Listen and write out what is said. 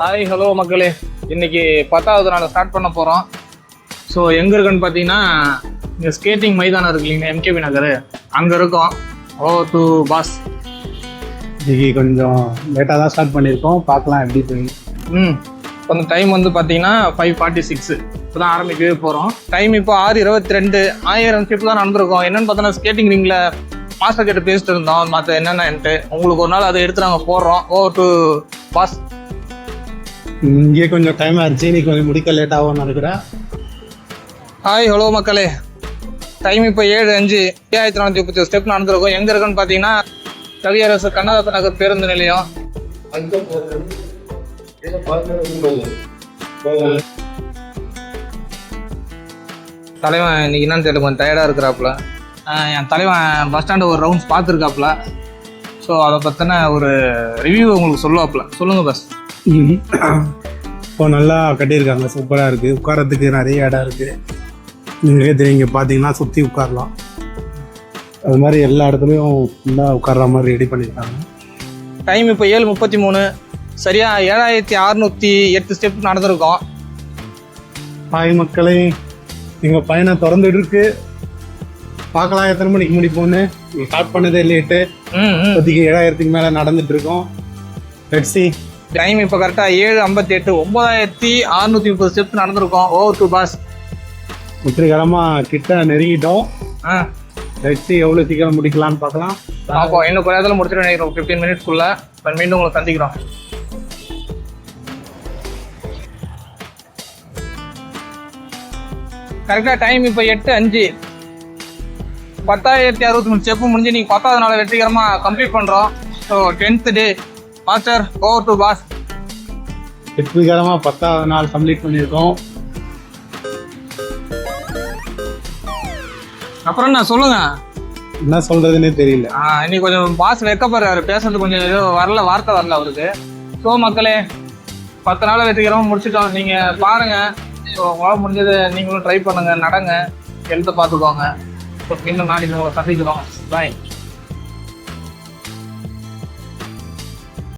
Hi hello மக்களே, இன்னைக்கு 10வது நாள் ஸ்டார்ட் பண்ண போகிறோம். ஸோ எங்கே இருக்குன்னு பார்த்தீங்கன்னா, இங்கே ஸ்கேட்டிங் மைதானம் இருக்கு இல்லைங்க, எம்கேபி நகர், அங்கே இருக்கோம். டு பாஸ். இன்னைக்கு கொஞ்சம் லேட்டாக தான் ஸ்டார்ட் பண்ணியிருக்கோம், பார்க்கலாம் எப்படி போய். கொஞ்சம் டைம் வந்து பார்த்தீங்கன்னா 5:46 இப்போ தான் ஆரம்பிக்கவே போகிறோம். டைம் இப்போ 6:22. 1000 ஸ்டெப் தான் நடந்திருக்கோம். என்னென்னு பார்த்தோன்னா ஸ்கேட்டிங் ரிங்கில் மாஸ்டர் கிட்ட பேசிட்டு இருந்தோம், மற்ற என்னென்னட்டு. உங்களுக்கு ஒரு நாள் அதை எடுத்து நாங்கள் போடுறோம். டு பாஸ். இங்கே கொஞ்சம் டைம் ஆயிடுச்சு, இன்னைக்கு கொஞ்சம் முடிக்க லேட் ஆகும்னு நினைக்கிறேன். ஹாய் ஹலோ மக்களே, டைம் இப்போ 7:05. 1430 ஸ்டெப் நடந்திருக்கும். எங்கே இருக்குன்னு பார்த்தீங்கன்னா கவியரசு கண்ணதாசன் நகர் பேருந்து நிலையம். தலைவன் இன்னைக்கு என்னன்னு தெரியல, கொஞ்சம் டயர்டாக இருக்கிறாப்புல. என் தலைவன் பஸ் ஸ்டாண்டு ஒரு ரவுண்ட்ஸ் பார்த்துருக்காப்புல. ஸோ அதை பற்றின ஒரு ரிவ்யூ உங்களுக்கு சொல்லுவாப்புல. சொல்லுங்கள் பஸ். இப்போ நல்லா கட்டியிருக்காங்க, சூப்பராக இருக்குது. உட்காரத்துக்கு நிறைய இடம் இருக்குது. நீங்களே தெரியும், இங்கே பார்த்தீங்கன்னா சுற்றி உட்காரலாம். அது மாதிரி எல்லா இடத்துலையும் ஃபுல்லாக உட்கார்ற மாதிரி ரெடி பண்ணியிருக்காங்க. டைம் இப்போ 7:33. சரியாக 7608 ஸ்டெப் நடந்திருக்கோம். ஹாய் மக்களே, எங்கள் பையனை திறந்துட்டு இருக்கு, பார்க்கலாம் எத்தனை மணிக்கு முடிப்போன்னு. ஸ்டார்ட் பண்ணதே லேட்டு, இப்போதைக்கு 7000க்கு மேலே நடந்துட்டு இருக்கோம். Let's see. டைம் இப்போ கரெக்டாக 7:58. 9630 ஸ்டெப் நடந்திருக்கோம். டு பாஸ். வெற்றிகரமாக கிட்ட நெருங்கிட்டோம். லெட்ஸ் see எவ்வளோ சீக்கிரம் முடிக்கலான்னு பார்க்கலாம். பார்ப்போம். இன்னும் கொஞ்ச நேரத்தில் முடிச்சுட்டு நினைக்கிறோம், 15 மினிட்ஸ்க்குள்ள. மீண்டும் உங்களை சந்திக்கிறோம். கரெக்டாக டைம் இப்போ 8:05. 10,063 ஸ்டெப்பு முடிஞ்சு நீங்கள் 10வது நாள் வெற்றிகரமாக கம்ப்ளீட் பண்ணுறோம். ஸோ 10th டே மாஸ்டர் டு பாஸ். வெற்றிகரமாக 10வது நாள் கம்ப்ளீட் பண்ணியிருக்கோம். அப்புறம் என்ன சொல்லுங்க, என்ன சொல்றதுன்னே தெரியல. இன்னைக்கு கொஞ்சம் பாஸ் வெக்கப்படுறாரு, பேசுறது கொஞ்சம் ஏதோ வரல, வார்த்தை வரல அவருக்கு. ஸோ மக்களே, 10 நாள் வெற்றிகரமாக முடிச்சுட்டோம். நீங்கள் பாருங்கள், ஸோ உங்களால் முடிஞ்சது நீங்களும் ட்ரை பண்ணுங்கள், நடங்க, ஹெல்த்தை பார்த்துக்கோங்க. ஸோ இன்னும் நாளைக்கு உங்களை சந்திக்கிறோம். பாய்.